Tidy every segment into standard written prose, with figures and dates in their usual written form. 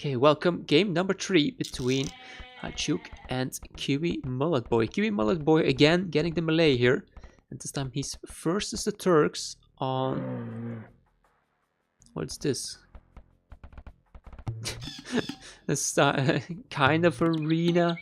Okay, welcome. Game number 3 between Haijuk and KiwiMulletboy. KiwiMulletboy again getting the melee here. And this time he's versus the Turks on... What's this? This kind of arena.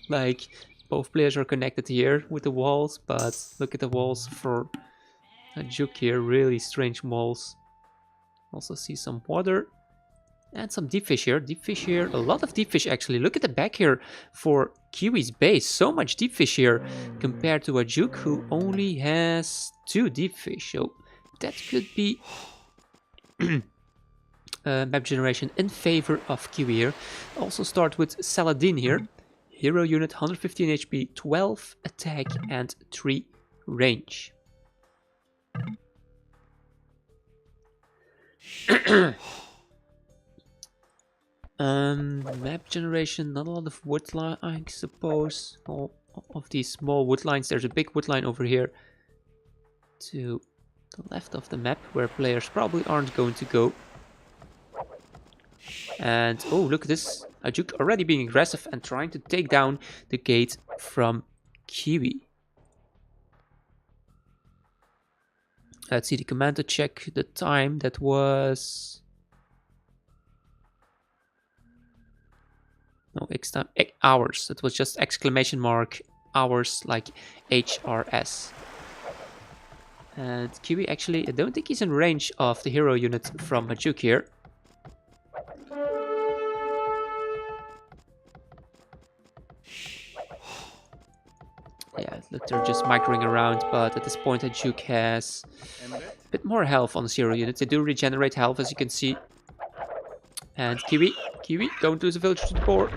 Like, both players are connected here with the walls, but look at the walls for Haijuk here. Really strange walls. Also see some water. And some deep fish here. Deep fish here. A lot of deep fish actually. Look at the back here for Kiwi's base. So much deep fish here compared to Haijuk, who only has 2 deep fish. So that could be map generation in favor of Kiwi here. Also start with Saladin here. Hero unit, 115 HP, 12 attack and 3 range. Map generation, not a lot of wood line, I suppose. All of these small wood lines. There's a big wood line over here to the left of the map where players probably aren't going to go. And oh, look at this. Haijuk already being aggressive and trying to take down the gate from Kiwi. Let's see the command to check the time. That was... No, X time, hours. It was just exclamation mark hours, like HRS. And Kiwi actually, I don't think he's in range of the hero unit from Haijuk here. Yeah, look, they're just microing around, but at this point Haijuk has a bit more health on the hero unit. They do regenerate health, as you can see. And Kiwi, don't lose a villager to the board.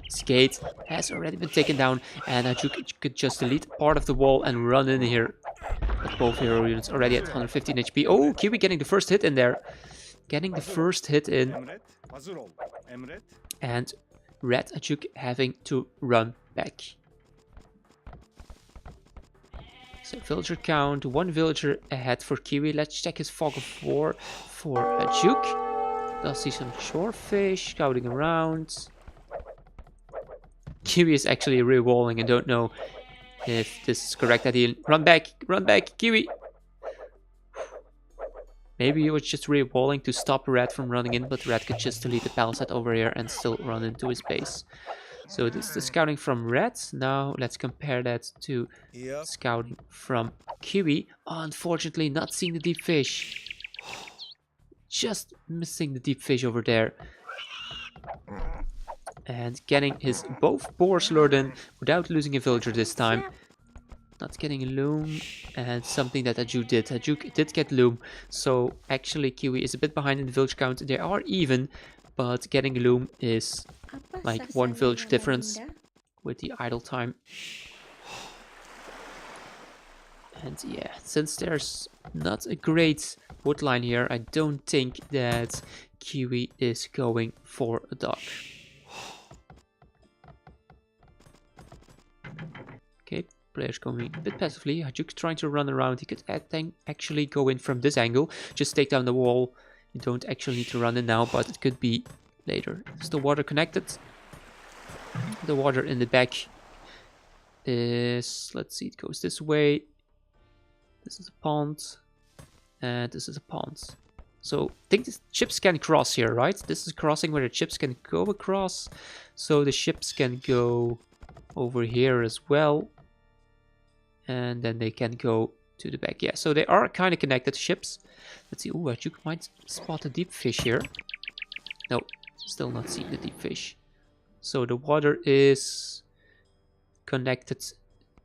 This gate has already been taken down, and Haijuk could just delete part of the wall and run in here. But both hero units already at 115 HP. Oh, Kiwi getting the first hit in there. Getting the first hit in. And Red Haijuk having to run back. So villager count, 1 villager ahead for Kiwi. Let's check his fog of war for Haijuk. I'll see some shorefish scouting around. Kiwi is actually re-walling and don't know if this is correct idea. Run back, Kiwi! Maybe he was just re-walling to stop Red from running in, but Red could just delete the palisade over here and still run into his base. So this is the scouting from Red. Now let's compare that to scouting from Kiwi. Oh, unfortunately, not seeing the deep fish. Just missing the deep fish over there. And getting his both boars lured in without losing a villager this time. Not getting a loom. And something that Haijuk did. Haijuk did get loom. So actually Kiwi is a bit behind in the village count. They are even. But getting a loom is like 1 village difference with the idle time. And yeah, since there's not a great wood line here, I don't think that Kiwi is going for a dog. Okay, players going a bit passively. Haijuk trying to run around. He could actually go in from this angle. Just take down the wall. You don't actually need to run in now, but it could be later. Is the water connected? The water in the back is... Let's see, it goes this way. This is a pond. And this is a pond. So I think the ships can cross here, right? This is crossing where the ships can go across. So the ships can go over here as well. And then they can go to the back. Yeah, so they are kind of connected ships. Let's see. Oh, you might spot a deep fish here. No, still not seeing the deep fish. So the water is connected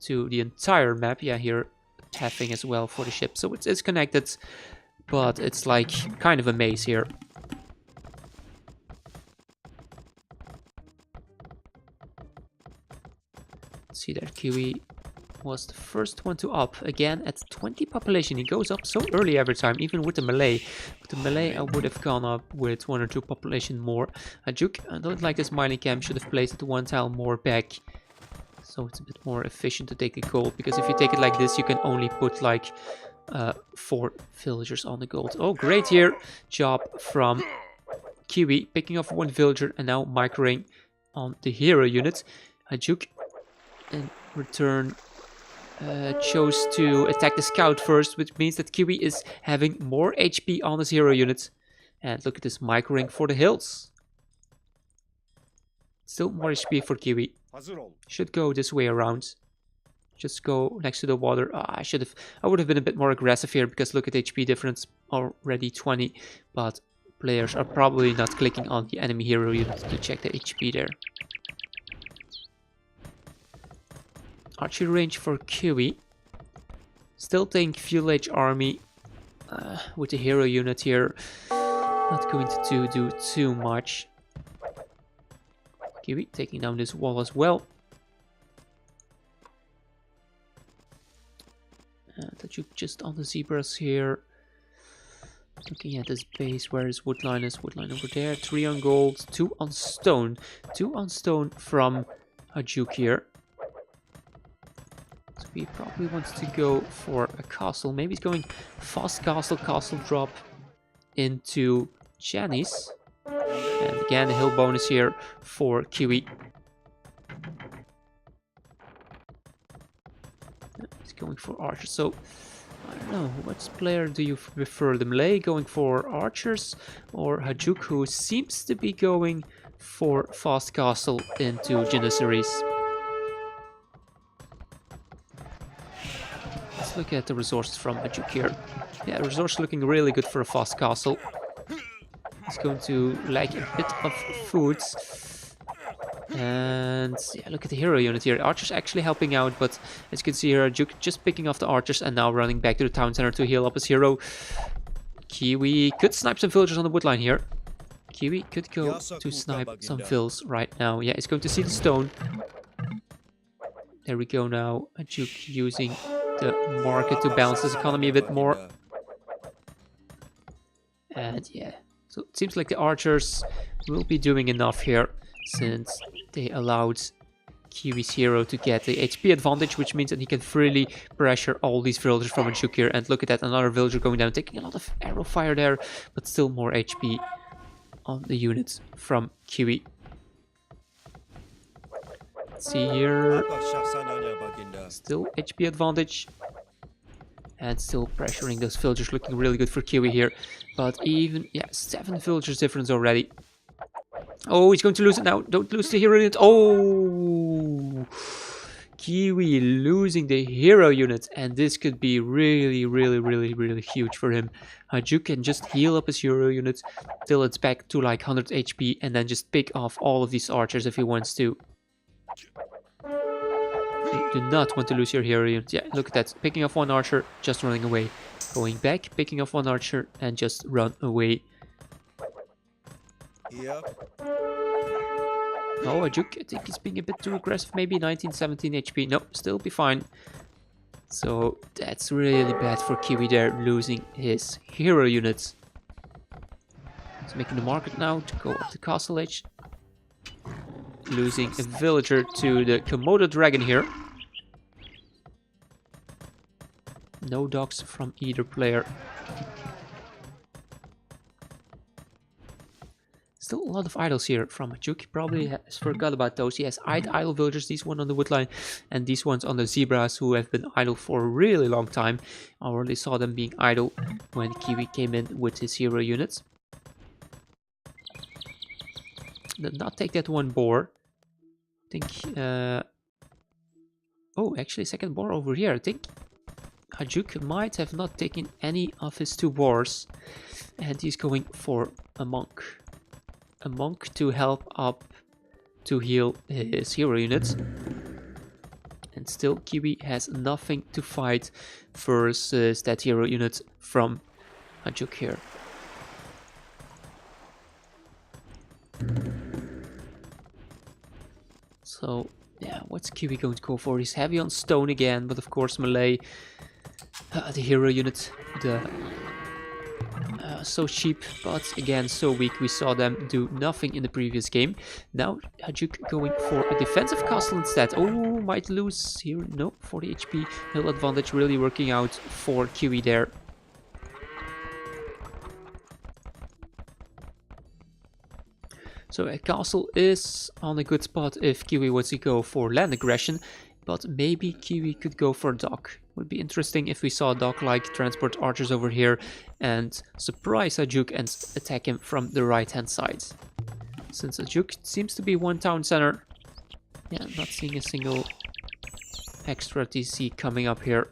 to the entire map. Yeah, here pathing as well for the ship. So it's connected, but it's like kind of a maze here. Let's see that Kiwi was the first one to up. Again, at 20 population. He goes up so early every time, even with the melee. With the melee, I would have gone up with 1 or 2 population more. Haijuk, I don't like this mining camp. Should have placed it 1 tile more back. So it's a bit more efficient to take a gold. Because if you take it like this, you can only put like 4 villagers on the gold. Oh, great here. Job from Kiwi, picking off one villager and now microing on the hero unit. Haijuk in return chose to attack the scout first, which means that Kiwi is having more HP on his hero unit. And look at this microing for the hills. Still more HP for Kiwi. Should go this way around. Just go next to the water. I would have been a bit more aggressive here because look at HP difference already 20. But players are probably not clicking on the enemy hero unit to check the HP there. Archery range for Kiwi. Still think Fuel Age Army with the hero unit here. Not going to do too much. Kiwi taking down this wall as well. Haijuk just on the zebras here. Looking at this base, where is Woodline? Is Woodline over there? 3 on gold, 2 on stone. 2 on stone from Haijuk here. So he probably wants to go for a castle. Maybe he's going fast castle drop into Janice. And again, a hill bonus here for Kiwi. He's going for archers. So, I don't know, which player do you prefer? The melee going for archers or Haijuk, who seems to be going for fast castle into Janissaries? Let's look at the resources from Haijuk here. Yeah, resource looking really good for a fast castle. He's going to lack a bit of food. And yeah, look at the hero unit here. Archers actually helping out, but as you can see here, Haijuk just picking off the archers and now running back to the town center to heal up his hero. Kiwi could snipe some villagers on the woodline here. Kiwi could go to snipe some vills right now. Yeah, he's going to see the stone. There we go now. Haijuk using the market to balance his economy a bit more. And yeah, so it seems like the archers will be doing enough here, since they allowed Kiwi's hero to get the HP advantage, which means that he can freely pressure all these villagers from Haijuk here. And look at that, another villager going down, taking a lot of arrow fire there, but still more HP on the units from Kiwi. Let's see here, still HP advantage. And still pressuring those villagers, looking really good for Kiwi here. But even, yeah, 7 villagers difference already. Oh, he's going to lose it now. Don't lose the hero unit. Oh, Kiwi losing the hero unit. And this could be really, really, really, really huge for him. Haijuk can just heal up his hero unit till it's back to like 100 HP. And then just pick off all of these archers if he wants to. You do not want to lose your hero unit. Yeah, look at that. Picking off one archer, just running away. Going back, picking off one archer, and just run away. Yep. Oh, Haijuk, I think he's being a bit too aggressive. Maybe 19, 17 HP. No, still be fine. So that's really bad for Kiwi there, losing his hero units. He's making the market now to go up to Castle Age. Losing a villager to the Komodo dragon here. No dogs from either player. Still a lot of idols here from Haijuk. Probably has forgot about those. He has idle villagers, these one on the woodline and these ones on the zebras, who have been idle for a really long time. I already saw them being idle when Kiwi came in with his hero units. Did not take that one boar. I think oh, actually second boar over here. I think Haijuk might have not taken any of his 2 boars, and he's going for a monk. A monk to help up to heal his hero units. And still Kiwi has nothing to fight versus that hero unit from Haijuk here. So yeah, what's Kiwi going to go for? He's heavy on stone again, but of course melee, the hero unit, so cheap, but again so weak. We saw them do nothing in the previous game. Now Haijuk going for a defensive castle instead. Oh, might lose here. No, 40 HP hill advantage really working out for Kiwi there. So a castle is on a good spot if Kiwi wants to go for land aggression, but maybe Kiwi could go for a dock. Would be interesting if we saw a dock like transport archers over here and surprise Haijuk and attack him from the right hand side. Since Haijuk seems to be one town center, yeah, not seeing a single extra TC coming up here.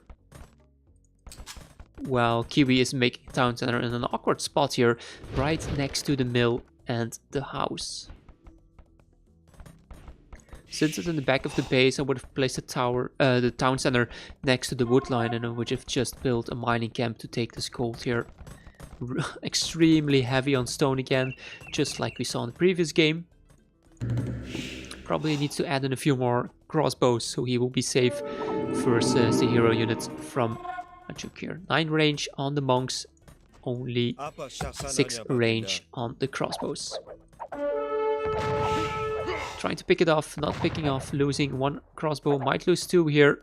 While Kiwi is making town center in an awkward spot here, right next to the mill and the house. Since it's in the back of the base, I would have placed the town center next to the wood line, and I would have just built a mining camp to take this gold here. Extremely heavy on stone again, just like we saw in the previous game. Probably needs to add in a few more crossbows, so he will be safe versus the hero unit from Haijuk here. 9 range on the monks, only 6 range on the crossbows. Trying to pick it off, not picking off, losing 1 crossbow, might lose 2 here.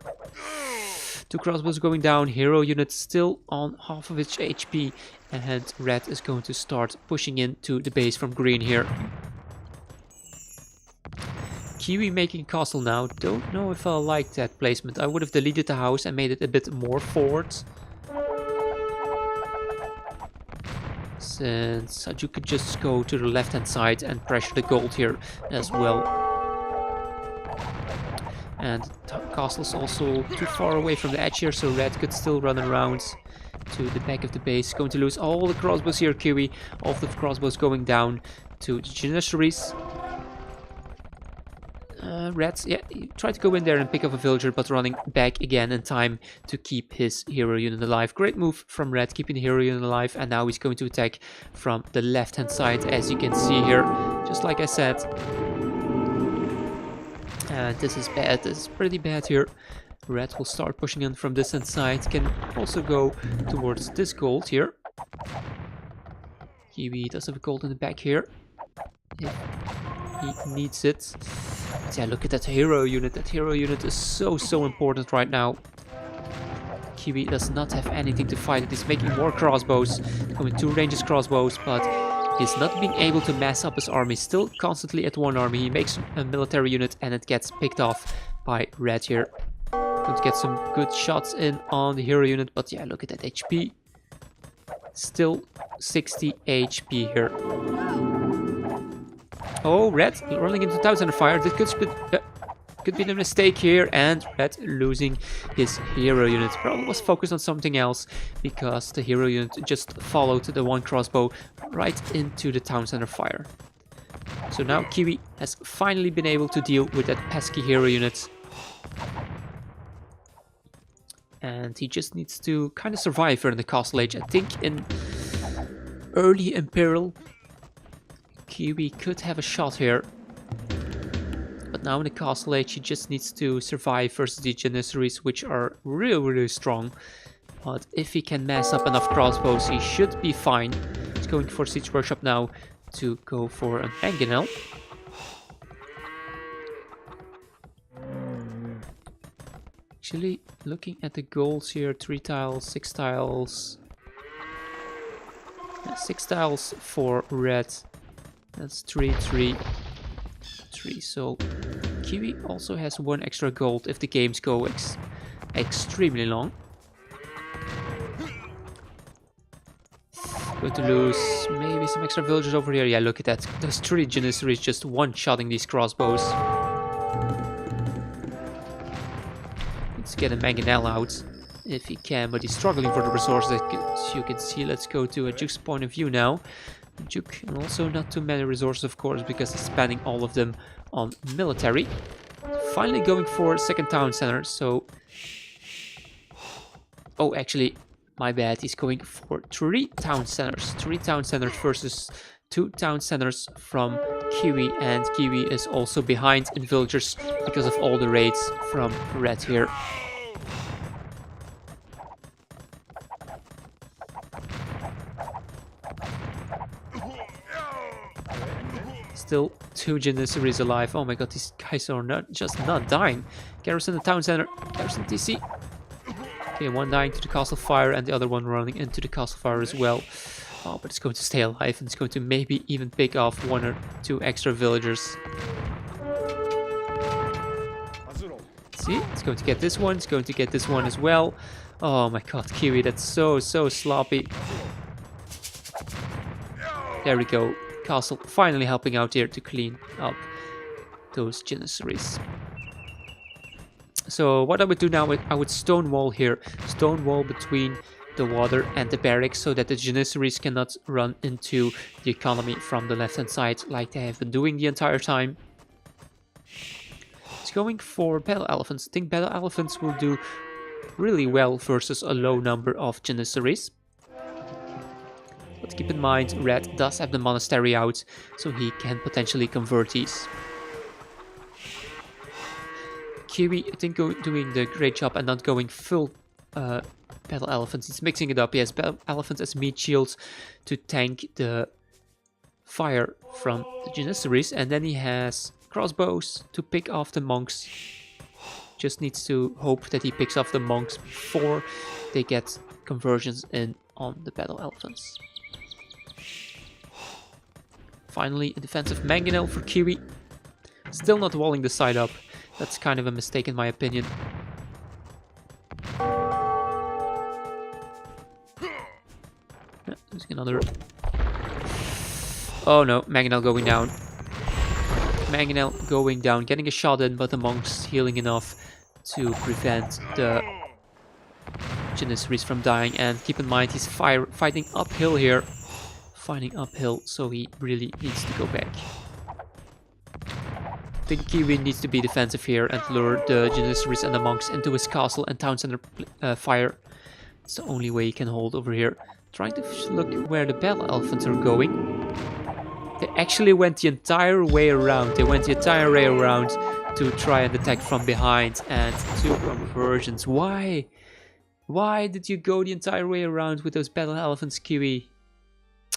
2 crossbows going down, hero unit still on half of its HP, and red is going to start pushing into the base from green here. Kiwi making castle now. Don't know if I like that placement. I would have deleted the house and made it a bit more forward. Since you could just go to the left hand side and pressure the gold here as well. And the castle's also too far away from the edge here, so red could still run around to the back of the base. Going to lose all the crossbows here, Kiwi. All of the crossbows going down to the janissaries. Reds, yeah, he tried to go in there and pick up a villager, but running back again in time to keep his hero unit alive. Great move from Red, keeping the hero unit alive, and now he's going to attack from the left hand side, as you can see here, just like I said. And this is bad, this is pretty bad here. Red will start pushing in from this side, can also go towards this gold here. Kiwi does have a gold in the back here, if he needs it. But yeah, look at that hero unit. That hero unit is so important right now. Kiwi does not have anything to fight it. He's making more crossbows, going 2 ranges crossbows, but he's not being able to mass up his army. Still constantly at 1 army. He makes a military unit and it gets picked off by red here. Going to get some good shots in on the hero unit, but yeah, look at that HP. Still 60 HP here. Oh, red rolling into town center fire. This could be a mistake here, and red losing his hero unit. Probably was focused on something else because the hero unit just followed the 1 crossbow right into the town center fire. So now Kiwi has finally been able to deal with that pesky hero unit. And he just needs to kind of survive here in the castle age. I think in early Imperial, Kiwi could have a shot here. But now in the castle age, he just needs to survive versus the janissaries, which are really strong. But if he can mass up enough crossbows, he should be fine. He's going for Siege Workshop now to go for a mangonel. Actually, looking at the goals here, 3 tiles, 6 tiles. 6 tiles for red. That's 3, 3, 3. So Kiwi also has 1 extra gold if the games go extremely long. Going to lose maybe some extra villagers over here. Yeah, look at that. Those 3 janissaries just one-shotting these crossbows. Let's get a mangonel out if he can, but he's struggling for the resources, as you can see. Let's go to Haijuk's point of view now. Haijuk, and also not too many resources, of course, because he's spending all of them on military. Finally going for 2nd town center, so... Oh, actually, my bad, he's going for 3 town centers. 3 town centers versus 2 town centers from Kiwi, and Kiwi is also behind in villagers because of all the raids from red here. Still 2 janissaries alive. Oh my god, these guys are not dying. Garrison the town center. Garrison TC. Okay, 1 dying to the castle fire and the other 1 running into the castle fire as well. Oh, but it's going to stay alive and it's going to maybe even pick off 1 or 2 extra villagers. See, it's going to get this one, it's going to get this one as well. Oh my god, Kiwi, that's so sloppy. There we go. Castle finally helping out here to clean up those Janissaries. So what I would do now, I would stonewall here. Stonewall between the water and the barracks so that the Janissaries cannot run into the economy from the left hand side like they have been doing the entire time. It's going for battle elephants. I think battle elephants will do really well versus a low number of Janissaries. But keep in mind, Red does have the monastery out, so he can potentially convert these. Kiwi, I think, doing the great job and not going full battle elephants. He's mixing it up. He has battle elephants as meat shields to tank the fire from the Janissaries, and then he has crossbows to pick off the monks. Just needs to hope that he picks off the monks before they get conversions in on the battle elephants. Finally, a defensive mangonel for Kiwi. Still not walling the side up. That's kind of a mistake in my opinion. Yeah, there's another. Oh no, mangonel going down. Mangonel going down, getting a shot in, but the monks healing enough to prevent the Janissaries from dying. And keep in mind, he's fighting uphill here. Fighting uphill, so he really needs to go back. I think Kiwi needs to be defensive here and lure the Janissaries and the monks into his castle and town center fire. It's the only way he can hold over here. Trying to look where the battle elephants are going. They actually went the entire way around. They went the entire way around to try and attack from behind and 2 conversions. Why? Why did you go the entire way around with those battle elephants, Kiwi?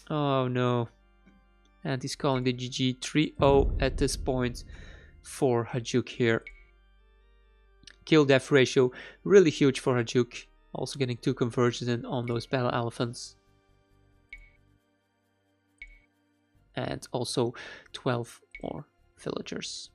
Oh no. And he's calling the GG 3-0 at this point for Haijuk here. Kill death ratio really huge for Haijuk. Also getting 2 conversions in on those battle elephants. And also 12 more villagers.